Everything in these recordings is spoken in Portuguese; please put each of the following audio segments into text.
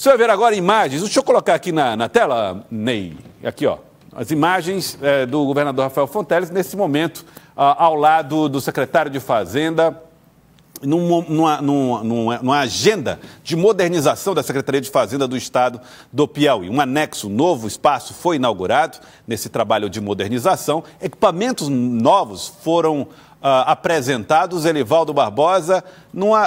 Você vai ver agora imagens, deixa eu colocar aqui na tela, Ney, aqui ó, as imagens do governador Rafael Fonteles nesse momento, ao lado do secretário de Fazenda, numa agenda de modernização da Secretaria de Fazenda do Estado do Piauí. Um anexo, novo espaço foi inaugurado nesse trabalho de modernização. Equipamentos novos foram apresentados. Elivaldo Barbosa,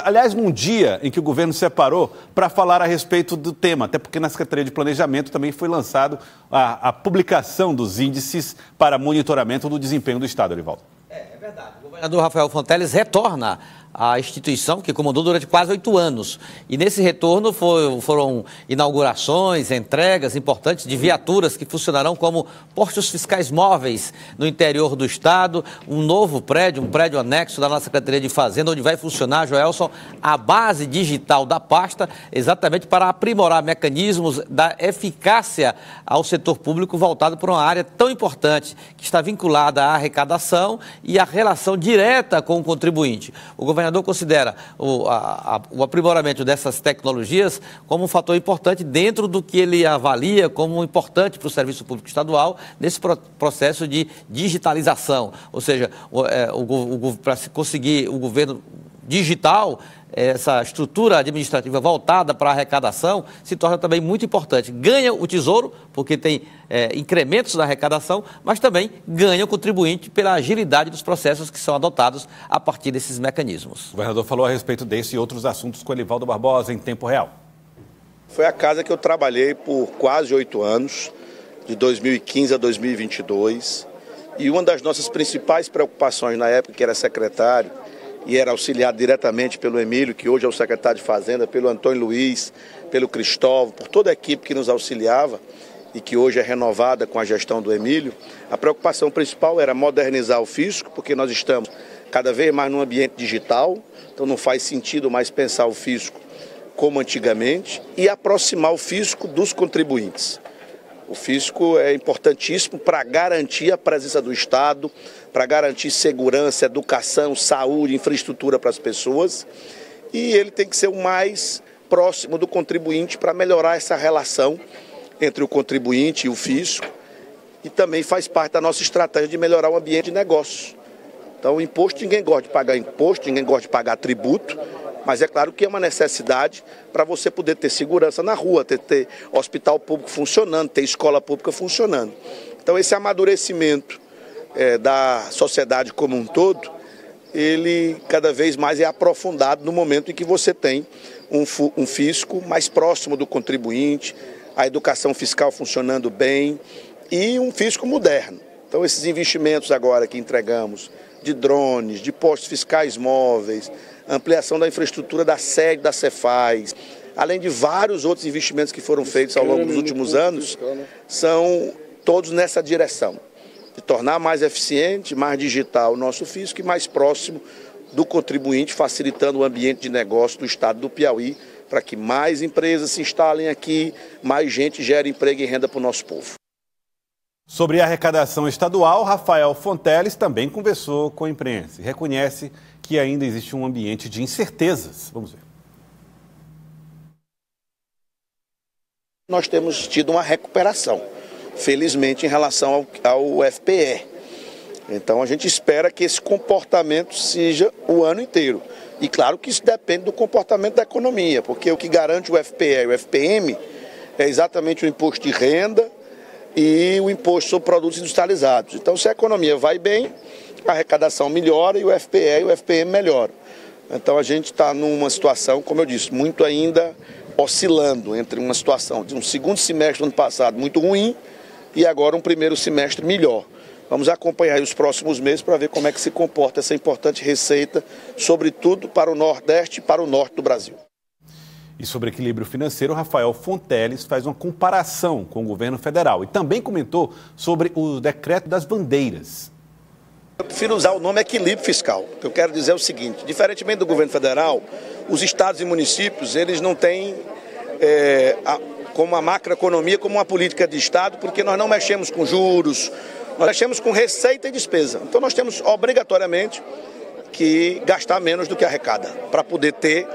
aliás, num dia em que o governo separou para falar a respeito do tema, até porque na Secretaria de Planejamento também foi lançado a publicação dos índices para monitoramento do desempenho do Estado, Elivaldo. É verdade. O governador Rafael Fonteles retorna à instituição que comandou durante quase 8 anos. E nesse retorno foram inaugurações, entregas importantes de viaturas que funcionarão como postos fiscais móveis no interior do Estado, um novo prédio, um prédio anexo da nossa Secretaria de Fazenda, onde vai funcionar, Joelson, a base digital da pasta, exatamente para aprimorar mecanismos da eficácia ao setor público voltado para uma área tão importante, que está vinculada à arrecadação e à relação direta com o contribuinte. O governador considera o aprimoramento dessas tecnologias como um fator importante dentro do que ele avalia como importante para o serviço público estadual nesse processo de digitalização. Ou seja, para se conseguir o governo digital, essa estrutura administrativa voltada para a arrecadação se torna também muito importante. Ganha o Tesouro, porque tem incrementos na arrecadação, mas também ganha o contribuinte pela agilidade dos processos que são adotados a partir desses mecanismos. O governador falou a respeito desse e outros assuntos com Elivaldo Barbosa em tempo real. Foi a casa que eu trabalhei por quase 8 anos, de 2015 a 2022, e uma das nossas principais preocupações na época, que era secretário, e era auxiliado diretamente pelo Emílio, que hoje é o secretário de Fazenda, pelo Antônio Luiz, pelo Cristóvão, por toda a equipe que nos auxiliava e que hoje é renovada com a gestão do Emílio. A preocupação principal era modernizar o fisco, porque nós estamos cada vez mais num ambiente digital, então não faz sentido mais pensar o fisco como antigamente, e aproximar o fisco dos contribuintes. O fisco é importantíssimo para garantir a presença do Estado, para garantir segurança, educação, saúde, infraestrutura para as pessoas. E ele tem que ser o mais próximo do contribuinte para melhorar essa relação entre o contribuinte e o fisco. E também faz parte da nossa estratégia de melhorar o ambiente de negócio. Então, o imposto, ninguém gosta de pagar imposto, ninguém gosta de pagar tributo. Mas é claro que é uma necessidade para você poder ter segurança na rua, ter hospital público funcionando, ter escola pública funcionando. Então esse amadurecimento da sociedade como um todo, ele cada vez mais é aprofundado no momento em que você tem um fisco mais próximo do contribuinte, a educação fiscal funcionando bem e um fisco moderno. Então esses investimentos agora que entregamos de drones, de postos fiscais móveis, ampliação da infraestrutura da sede da Cefaz, além de vários outros investimentos que foram feitos ao longo dos últimos anos, são todos nessa direção, de tornar mais eficiente, mais digital o nosso fisco e mais próximo do contribuinte, facilitando o ambiente de negócio do Estado do Piauí, para que mais empresas se instalem aqui, mais gente gere emprego e renda para o nosso povo. Sobre a arrecadação estadual, Rafael Fonteles também conversou com a imprensa e reconhece que ainda existe um ambiente de incertezas. Vamos ver. Nós temos tido uma recuperação, felizmente, em relação ao FPE. Então, a gente espera que esse comportamento seja o ano inteiro. E claro que isso depende do comportamento da economia, porque o que garante o FPE e o FPM é exatamente o imposto de renda e o imposto sobre produtos industrializados. Então, se a economia vai bem, a arrecadação melhora e o FPE e o FPM melhoram. Então, a gente está numa situação, como eu disse, muito ainda oscilando entre uma situação de um segundo semestre do ano passado muito ruim e agora um primeiro semestre melhor. Vamos acompanhar os próximos meses para ver como é que se comporta essa importante receita, sobretudo para o Nordeste e para o Norte do Brasil. E sobre equilíbrio financeiro, Rafael Fonteles faz uma comparação com o governo federal e também comentou sobre o decreto das bandeiras. Eu prefiro usar o nome equilíbrio fiscal. O que eu quero dizer é o seguinte: diferentemente do governo federal, os estados e municípios, eles não têm como a macroeconomia, como uma política de estado, porque nós não mexemos com juros, nós mexemos com receita e despesa. Então nós temos obrigatoriamente que gastar menos do que arrecada, para poder ter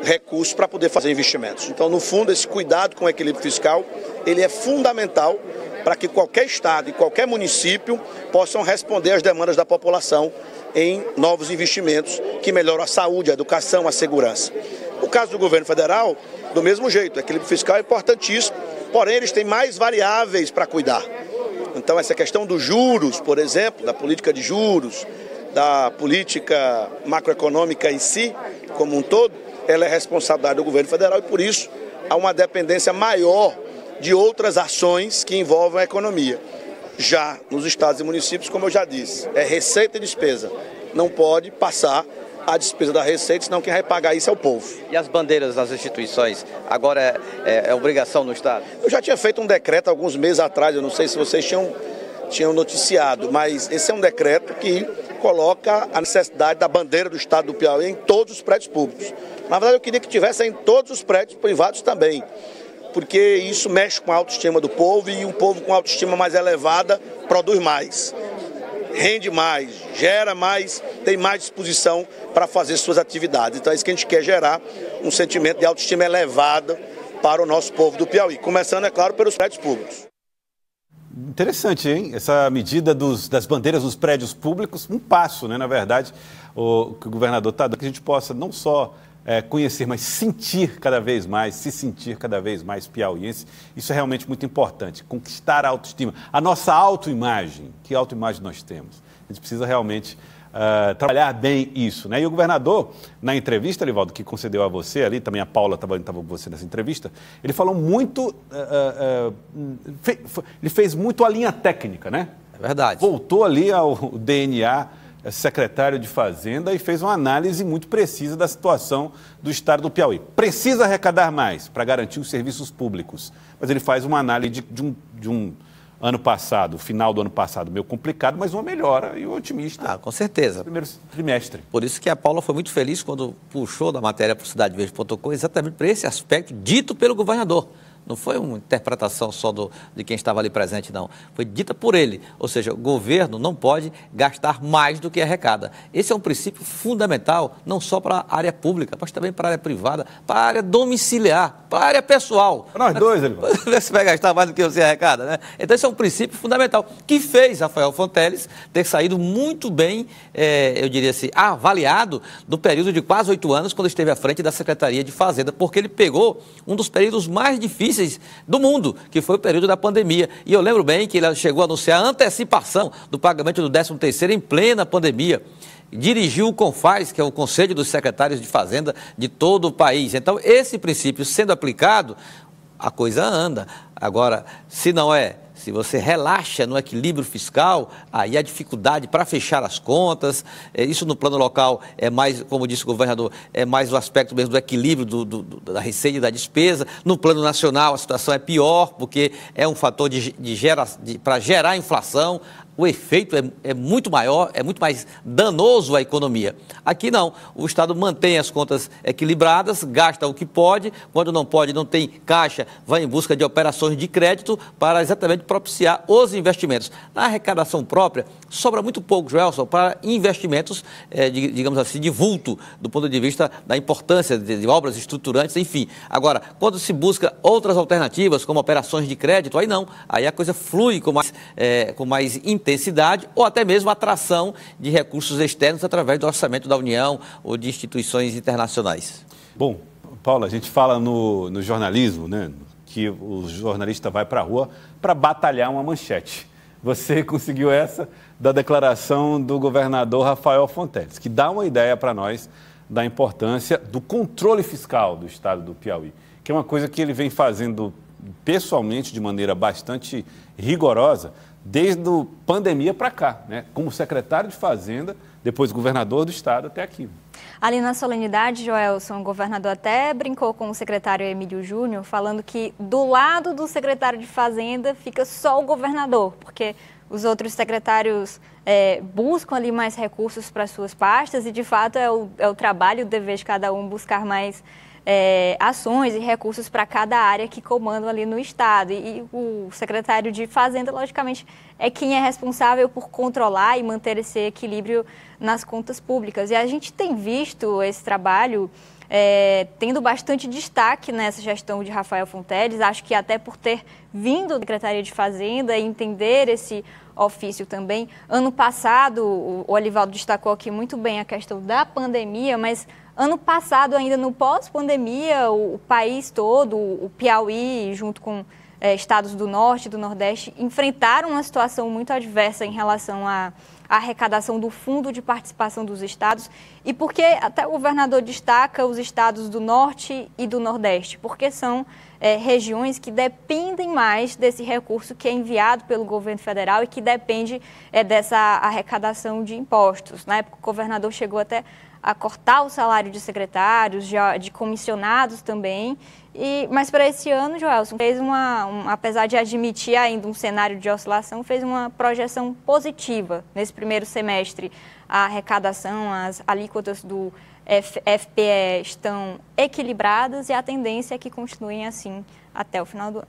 recursos para poder fazer investimentos. Então, no fundo, esse cuidado com o equilíbrio fiscal, ele é fundamental para que qualquer estado e qualquer município possam responder às demandas da população em novos investimentos que melhoram a saúde, a educação, a segurança. No caso do governo federal, do mesmo jeito, o equilíbrio fiscal é importantíssimo, porém eles têm mais variáveis para cuidar. Então, essa questão dos juros, por exemplo, da política de juros, da política macroeconômica em si, como um todo, ela é responsabilidade do governo federal e, por isso, há uma dependência maior de outras ações que envolvem a economia. Já nos estados e municípios, como eu já disse, é receita e despesa. Não pode passar a despesa da receita, senão quem vai pagar isso é o povo. E as bandeiras das instituições, agora é obrigação no estado? Eu já tinha feito um decreto alguns meses atrás, eu não sei se vocês tinham noticiado, mas esse é um decreto que coloca a necessidade da bandeira do estado do Piauí em todos os prédios públicos. Na verdade, eu queria que tivesse em todos os prédios privados também, porque isso mexe com a autoestima do povo e um povo com autoestima mais elevada produz mais, rende mais, gera mais, tem mais disposição para fazer suas atividades. Então é isso que a gente quer gerar, um sentimento de autoestima elevada para o nosso povo do Piauí, começando, é claro, pelos prédios públicos. Interessante, hein? Essa medida das bandeiras dos prédios públicos, um passo, né? Na verdade, que o governador está dando, que a gente possa não só conhecer, mas sentir cada vez mais, se sentir cada vez mais piauiense. Isso é realmente muito importante, conquistar a autoestima, a nossa autoimagem. Que autoimagem nós temos? A gente precisa realmente trabalhar bem isso, né? E o governador, na entrevista, Livaldo, que concedeu a você ali, também a Paula estava com você nessa entrevista, ele falou muito, ele fez muito a linha técnica, né? É verdade. Voltou ali ao DNA, secretário de Fazenda, e fez uma análise muito precisa da situação do estado do Piauí. Precisa arrecadar mais para garantir os serviços públicos, mas ele faz uma análise de um ano passado, final do ano passado, meio complicado, mas uma melhora e otimista. Com certeza. Primeiro trimestre. Por isso que a Paula foi muito feliz quando puxou da matéria para o CidadeVerde.com, exatamente para esse aspecto dito pelo governador. Não foi uma interpretação só de quem estava ali presente, não. Foi dita por ele. Ou seja, o governo não pode gastar mais do que arrecada. Esse é um princípio fundamental, não só para a área pública, mas também para a área privada, para a área domiciliar, para a área pessoal. Para nós dois, ele vai. Você vai gastar mais do que você arrecada, né? Então, esse é um princípio fundamental, que fez Rafael Fonteles ter saído muito bem, eu diria assim, avaliado do período de quase 8 anos, quando esteve à frente da Secretaria de Fazenda, porque ele pegou um dos períodos mais difíceis do mundo, que foi o período da pandemia. E eu lembro bem que ele chegou a anunciar a antecipação do pagamento do 13º em plena pandemia. Dirigiu o CONFAZ, que é o Conselho dos Secretários de Fazenda de todo o país. Então, esse princípio sendo aplicado, a coisa anda. Agora, se você relaxa no equilíbrio fiscal, aí a dificuldade para fechar as contas, isso no plano local é mais, como disse o governador, é mais o aspecto mesmo do equilíbrio da receita e da despesa. No plano nacional a situação é pior, porque é um fator para gerar inflação. O efeito é muito maior, é muito mais danoso à economia. Aqui não, o Estado mantém as contas equilibradas, gasta o que pode, quando não pode, não tem caixa, vai em busca de operações de crédito para exatamente propiciar os investimentos. Na arrecadação própria, sobra muito pouco, Joelson, para investimentos, digamos assim, de vulto, do ponto de vista da importância de obras estruturantes, enfim. Agora, quando se busca outras alternativas, como operações de crédito, aí não, aí a coisa flui com mais intensidade ou até mesmo atração de recursos externos através do orçamento da União ou de instituições internacionais. Bom, Paula, a gente fala no jornalismo, né, que o jornalista vai para a rua para batalhar uma manchete. Você conseguiu essa da declaração do governador Rafael Fonteles, que dá uma ideia para nós da importância do controle fiscal do estado do Piauí, que é uma coisa que ele vem fazendo pessoalmente de maneira bastante rigorosa, desde a pandemia para cá, né? Como secretário de Fazenda, depois governador do estado até aqui. Ali na solenidade, Joelson, o governador até brincou com o secretário Emílio Júnior, falando que do lado do secretário de Fazenda fica só o governador, porque os outros secretários buscam ali mais recursos para suas pastas e, de fato, é o trabalho, o dever de cada um buscar mais ações e recursos para cada área que comandam ali no Estado. E o secretário de Fazenda, logicamente, é quem é responsável por controlar e manter esse equilíbrio nas contas públicas. E a gente tem visto esse trabalho tendo bastante destaque nessa gestão de Rafael Fonteles. Acho que até por ter vindo da Secretaria de Fazenda e entender esse ofício também. Ano passado, o Olivaldo destacou aqui muito bem a questão da pandemia, mas ano passado, ainda no pós-pandemia, o país todo, o Piauí, junto com estados do Norte e do Nordeste, enfrentaram uma situação muito adversa em relação à arrecadação do Fundo de Participação dos Estados. E porque até o governador destaca os estados do Norte e do Nordeste, porque são regiões que dependem mais desse recurso que é enviado pelo governo federal e que depende dessa arrecadação de impostos. Na época, o governador chegou até a cortar o salário de secretários, de comissionados também. Mas para esse ano, Joelson, fez apesar de admitir ainda um cenário de oscilação, fez uma projeção positiva nesse primeiro semestre. A arrecadação, as alíquotas do FPE estão equilibradas e a tendência é que continuem assim até o final do ano.